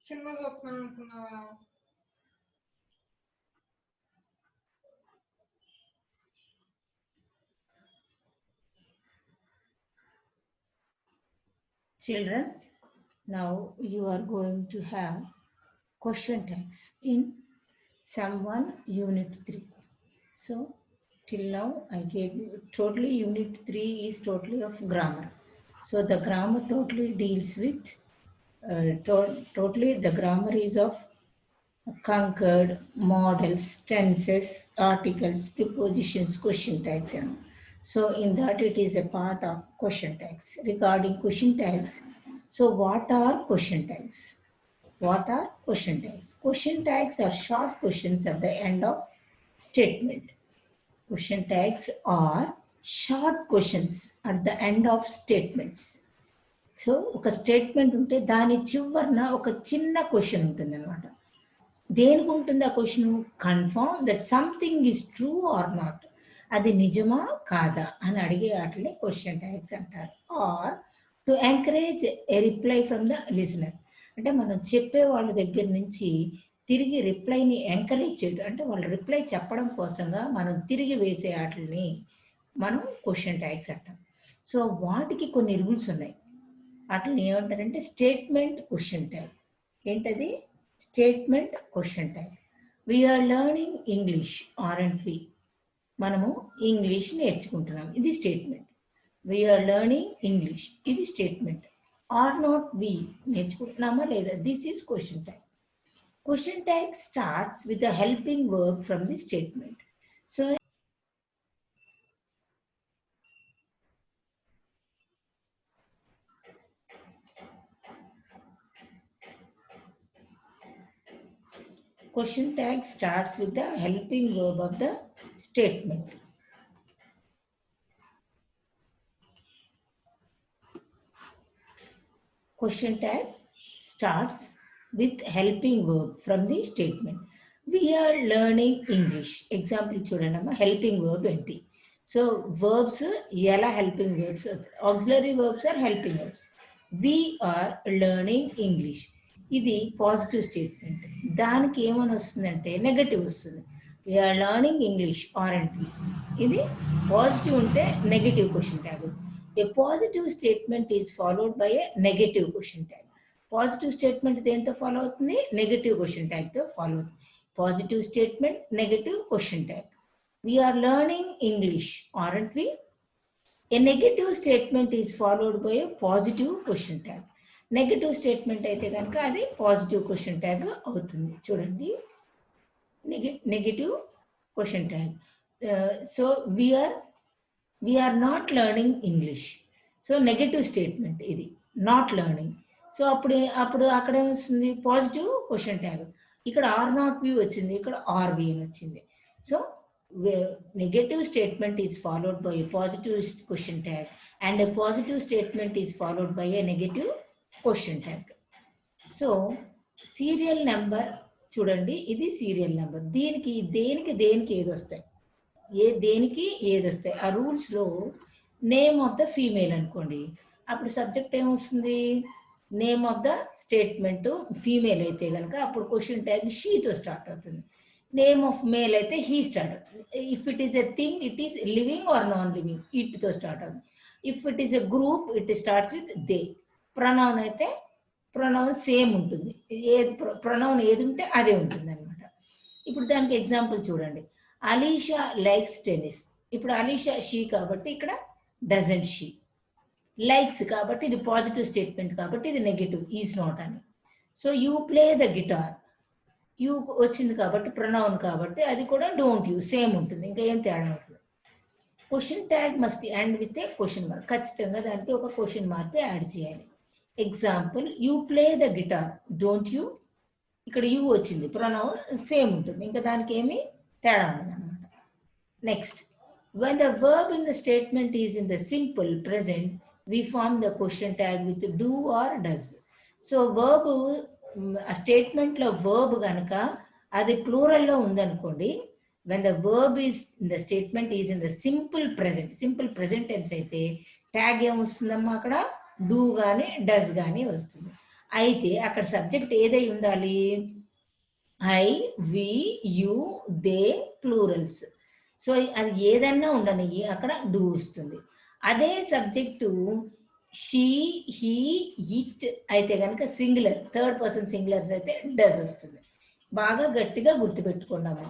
చిన్నగా వస్తున్నాను అనుకున్నావా? Children, now you are going to have question tags in Sum 1 Unit 3. So till now I gave you totally Unit 3 is totally of grammar. So the grammar totally deals with totally the grammar is of conquered, models, tenses, articles, prepositions, question tags. So in that it is a part of question tags. Regarding question tags, so what are question tags? What are question tags? Question tags are short questions at the end of statement. Question tags are short questions at the end of statements. So ఒక statement ఉంటే దాని చివరన ఒక చిన్న question ఉంటుంది అనమాట. దేనికి ఉంటుంది ఆ question? Confirm that something is true or not, అది నిజమా కాదా అని అడిగే వాటిని క్వశ్చన్ ట్యాగ్స్ అంటారు. Or to encourage a reply from the listener, అంటే మనం చెప్పే వాళ్ళ దగ్గర నుంచి తిరిగి రిప్లైని ఎంకరేజ్ చేయడం, అంటే వాళ్ళు రిప్లై చెప్పడం కోసంగా మనం తిరిగి వేసే వాటిని మనం క్వశ్చన్ ట్యాగ్స్ అంటాం. సో వాటికి కొన్ని రూల్స్ ఉన్నాయి. వాటిని ఏమంటారంటే స్టేట్మెంట్ క్వశ్చన్ ట్యాగ్. ఏంటది? Statement question tag. We are learning English aren't we, మనము ఇంగ్లీష్ నేర్చుకుంటున్నాం, ఇది స్టేట్మెంట్. వీఆర్ లెర్నింగ్ ఇంగ్లీష్, ఇది స్టేట్మెంట్. ఆర్ నాట్ వి, నేర్చుకుంటున్నామా లేదా, this is question tag. Question tag starts with a helping verb from the statement. So question tag starts with the helping verb of the statement. Question tag starts with helping verb from the statement. We are learning English. Example చూడండి, helping verb ఏంటి? So verbs ఎలా helping verbs? Auxiliary verbs are helping verbs. We are learning English, ఇది positive statement. దానికి ఏమని వస్తుందంటే negative వస్తుంది. We are learning English aren't we, ఇది positive ఉంటే నెగటివ్ క్వశ్చన్ ట్యాగ్ వస్తుంది. A positive statement is followed by a negative question tag. Positive statement దేంతో follow అవుతుంది? నెగటివ్ క్వశ్చన్ ట్యాగ్తో ఫాలో అవుతుంది. Positive statement, negative question tag. We are learning English aren't we. A negative statement is followed by a positive question tag. Negative statement అయితే కనుక అది positive question tag అవుతుంది. చూడండి, negative question tag. So we're not learning English. So negative statement ఇది, not learning. So అప్పుడు అక్కడ ఏమొస్తుంది? Positive question tag. ఇక్కడ ఆర్ నాట్ వి వచ్చింది, ఇక్కడ ఆర్ వి అని వచ్చింది. So negative statement is followed by a positive question tag and a positive statement is followed by a negative question tag. So serial number చూడండి, ఇది serial number. దేనికి ఏది వస్తాయి, దేనికి ఏది వస్తాయి? ఆ రూల్స్లో నేమ్ ఆఫ్ ద ఫీమేల్ అనుకోండి, అప్పుడు సబ్జెక్ట్ ఏమొస్తుంది? Name of the statement female అయితే కనుక అప్పుడు క్వశ్చన్ ట్యాగ్ షీతో స్టార్ట్ అవుతుంది. నేమ్ ఆఫ్ మేల్ అయితే హీ స్టార్ట్ అవుతుంది. If it is a thing, it is living or non living, ఇట్తో స్టార్ట్ అవుతుంది. If it is a group, it starts with they. Pronoun అయితే ప్రొనౌన్ సేమ్ ఉంటుంది, pronoun ఏది ఉంటే అదే ఉంటుంది అనమాట. ఇప్పుడు దానికి ఎగ్జాంపుల్ చూడండి, అలీషా లైక్స్ టెన్నిస్. ఇప్పుడు అలీషా షీ కాబట్టి ఇక్కడ డజంట్ షీ. లైక్స్ కాబట్టి ఇది పాజిటివ్ స్టేట్మెంట్ కాబట్టి ఇది నెగటివ్, ఈజ్ నాట్ అని. So you play the guitar, you వచ్చింది కాబట్టి ప్రొనౌన్ కాబట్టి అది కూడా డోంట్ యూ, సేమ్ ఉంటుంది, ఇంకా ఏం తేడా ఉంటుంది. Question tag must end with a question mark. ఖచ్చితంగా దానికి ఒక క్వశ్చన్ మార్క్ యాడ్ చేయాలి. Example, you play the guitar, don't you, ఇక్కడ యూ వచ్చింది, ప్రొనౌన్ సేమ్ ఉంటుంది, ఇంకా దానికి ఏమి తేడా ఉండదు అనమాట. Next, when the verb in the statement is in the simple present, we form the question tag with do or does. So verb, ఆ స్టేట్మెంట్లో వర్బ్ కనుక అది ప్లూరల్లో ఉందనుకోండి, when the verb is in the statement is in the simple present tense అయితే tag ఏమొస్తుందమ్మా? అక్కడ do కానీ does కానీ వస్తుంది. అయితే అక్కడ సబ్జెక్ట్ ఏదై ఉండాలి? I, we, you, they plurals. So అది ఏదన్నా ఉండని అక్కడ డూ వస్తుంది. అదే సబ్జెక్టు షీ, హీ, ఇట్ అయితే కనుక సింగులర్, థర్డ్ పర్సన్ సింగులర్స్ అయితే డస్ వస్తుంది. బాగా గట్టిగా గుర్తుపెట్టుకున్నాము.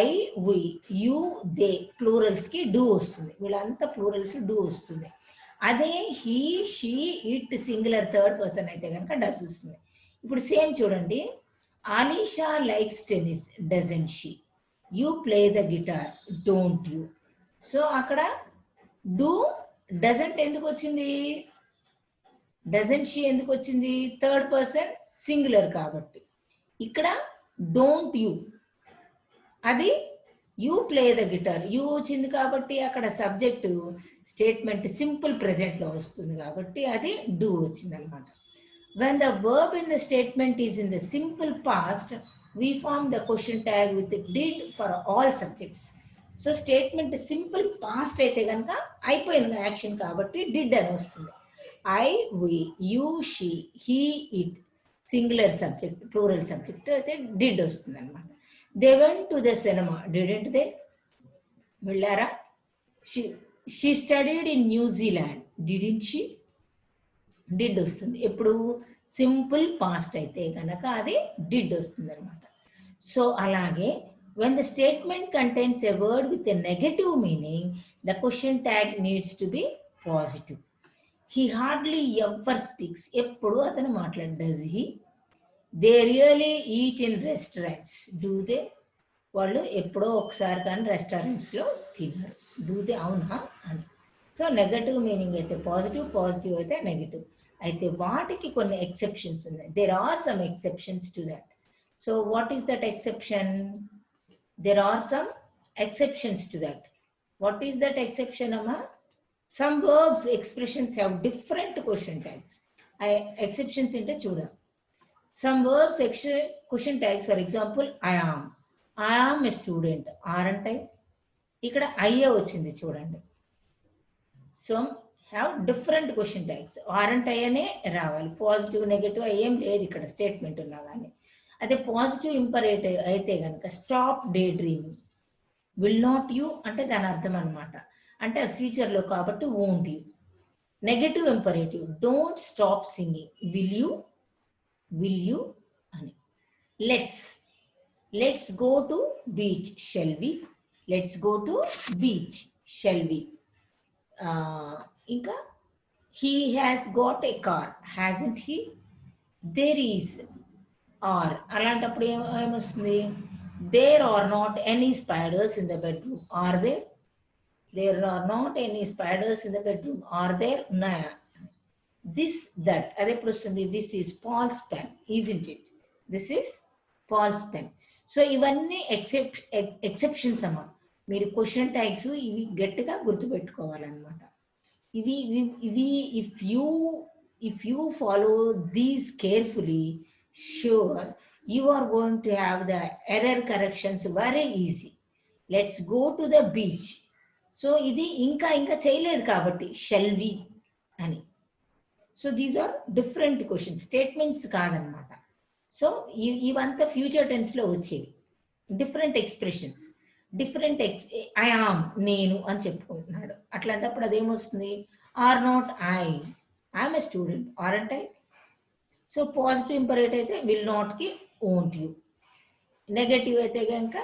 ఐ, వి, యు, దే ప్లూరల్స్కి డూ వస్తుంది. వీళ్ళంతా ప్లూరల్స్ డూ వస్తుంది. అదే he, she, it singular third person అయితే కనుక డస్ వస్తుంది. ఇప్పుడు సేమ్ చూడండి. Alisha likes tennis, doesn't she? You play the guitar, don't you? So అక్కడ డూ డజంట్ ఎందుకు వచ్చింది? డజంట్ షీ ఎందుకు వచ్చింది? థర్డ్ పర్సన్ సింగులర్ కాబట్టి. ఇక్కడ డోంట్ యూ, అది you play the guitar, you వచ్చింది కాబట్టి అక్కడ సబ్జెక్టు స్టేట్మెంట్ సింపుల్ ప్రెజెంట్లో వస్తుంది కాబట్టి అది డూ వచ్చింది అనమాట. When the verb in the statement is in the simple past, we form the question tag with did for all subjects. So statement simple past అయితే కనుక అయిపోయింది యాక్షన్ కాబట్టి did అని వస్తుంది. I, we, you, she, he, it singular subject, plural subject అయితే did వస్తుంది అనమాట. They went to the cinema, didn't they? వెళ్ళారా? She studied in New Zealand, didn't she? Did వస్తుంది. ఎప్పుడు సింపుల్ పాస్ట్ అయితే కనుక అది డిడ్ వస్తుంది అనమాట. సో అలాగే when the statement contains a word with a negative meaning, the question tag needs to be positive. He hardly ever speaks. ఎప్పుడు అతను మాట్లాడు. Does he? They really eat in restaurants. Do they? వాళ్ళు ఎప్పుడో ఒకసారి కానీ రెస్టారెంట్స్లో తిన్నారు. Do they? అవునా అని. సో నెగటివ్ మీనింగ్ అయితే పాజిటివ్, పాజిటివ్ అయితే నెగటివ్. అయితే వాటికి కొన్ని ఎక్సెప్షన్స్ ఉన్నాయి. There are some exceptions to that. So what is that exception? There are some exceptions to that. What is that exception అమ్మా? Some verbs expressions have different question tags. Exceptions అంటే చూడాలి. Some verbs question tags, for example I am a student, are అంటే ఇక్కడ అయ్యే వచ్చింది చూడండి. So have different question tags. Are అయ్యనే రావాలి. Positive negative ఏం లేదు ఇక్కడ స్టేట్మెంట్ ఉన్నా కానీ. అదే పాజిటివ్ ఇంపరేటివ్ అయితే కనుక stop daydreaming, will not you అంటే దాని అర్థం అనమాట. అంటే ఫ్యూచర్లో కాబట్టి won't you. Negative imperative don't stop singing, will you అని. Let's go to beach, shall we? Let's go to beach, shall we? ఇంకా he has got a car, hasn't he? There is are అలాంటప్పుడు ఏమొస్తుంది? There are not any spiders in the bedroom, are there? There are not any spiders in the bedroom, are there? ఉన్నాయా? This, that అది ఎప్పుడు వస్తుంది? This is Paul's pen, isn't it? This is Paul's pen. So ఇవన్నీ exceptions అమ్మా. మీరు question tags ఇవి గట్టిగా గుర్తుపెట్టుకోవాలన్నమాట. ఇవి if you follow these carefully, sure you are going to have the error corrections very easy. Let's go to the beach. So ఇది ఇంకా చేయలేదు కాబట్టి shall we అని. So these are different questions, statements కాదనమాట. So ఇవంతా future టెన్స్లో వచ్చేవి different expressions. Different I am నేను అని చెప్పుకుంటున్నాడు. అట్లాంటప్పుడు అదేమొస్తుంది? Are not I'm a student, are అంటే. సో పాజిటివ్ ఇంపరేటివ్ అయితే విల్ నాట్కి ఓంట్ యూ. నెగటివ్ అయితే కనుక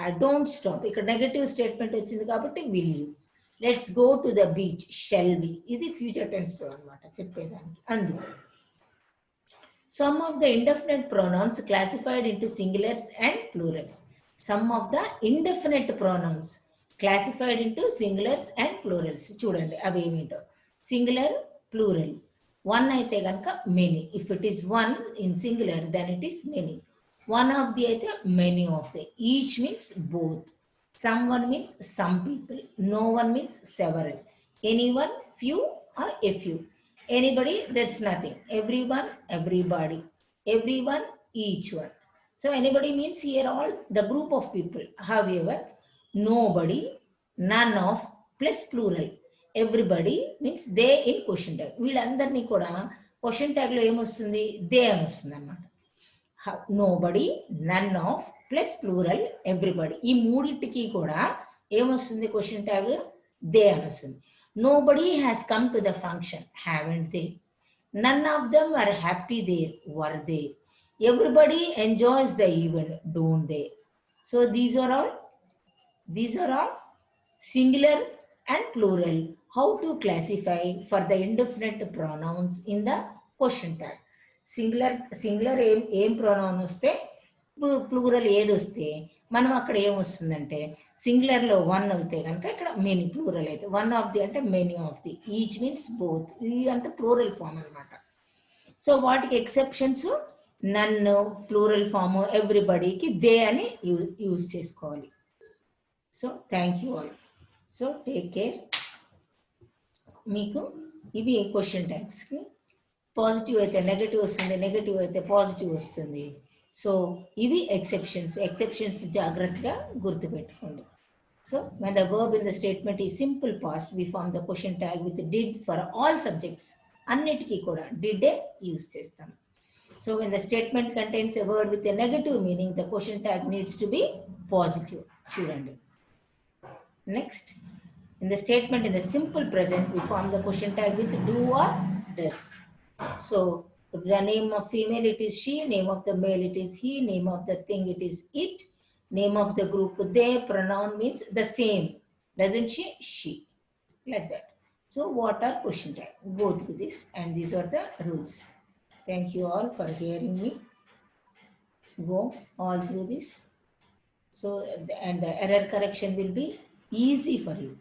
ఐ డోంట్ స్టాప్, ఇక్కడ నెగటివ్ స్టేట్మెంట్ వచ్చింది కాబట్టి will you. Let's go to the beach, shall we? ఇది ఫ్యూచర్ టెన్స్లో అనమాట చెప్పేదానికి. అందుకు some of the indefinite pronouns classified into singulars and plurals. Some of the indefinite pronouns classified into singulars and plurals. చూడండి అవి ఏమిటో. Singular, plural. వన్ అయితే కనుక many. If it is one in singular then it is many. One of the అయితే many of the. Each means both. Some one means some people. No one means several. Any one, few are a few. Anybody, there's nothing. Every one, everybody. Every one, each one. So anybody means here all the group of people. However, nobody, none of plus plural. Everybody means they in question tag. వీళ్ళందరినీ కూడా question ట్యాగ్లో ఏమొస్తుంది? They అని వస్తుంది అనమాట. Nobody, none of plus plural everybody, ఈ మూడింటికి కూడా ఏమొస్తుంది? క్వశ్చన్ ట్యాగ్ దే అని వస్తుంది. Nobody has come to the function, haven't they. None of them are happy there, were they. Everybody enjoys the event, don't they. So these are all singular and plural. How to classify for the indefinite pronouns in the question tag? Singular ఏం pronoun వస్తే, plural ఏది వస్తే మనం అక్కడ ఏం వస్తుందంటే, సింగులర్లో one అవుతే కనుక ఇక్కడ మెనీ, ప్లూరల్ అయితే వన్ ఆఫ్ ది అంటే many of the, each means both, ఇది అంతా ప్లూరల్ ఫామ్ అనమాట. సో వాటికి ఎక్సెప్షన్స్ నన్ను, ప్లూరల్ ఫామ్ ఎవ్రీబడికి దే అని యూజ్ చేసుకోవాలి. So thank you all. So take care. మీకు ఇవి క్వశ్చన్ ట్యాగ్స్కి పాజిటివ్ అయితే నెగటివ్ వస్తుంది, నెగటివ్ అయితే పాజిటివ్ వస్తుంది. సో ఇవి ఎక్సెప్షన్స్ జాగ్రత్తగా గుర్తుపెట్టుకోండి. So when the verb in the statement is simple past, we form the question tag with did for all subjects. అన్నిటికీ కూడా did యూజ్ చేస్తాం. So when the statement contains a word with a negative meaning, the question tag needs to be positive. చూడండి. Next, in the statement in the simple present, we form the question tag with do or does. So the name of female, it is she, name of the male, it is he, name of the thing, it is it, name of the group, they, pronoun means the same, doesn't she, like that. So what are question tag? Go through this, and these are the rules. Thank you all for hearing me. Go all through this. So and the error correction will be easy for you.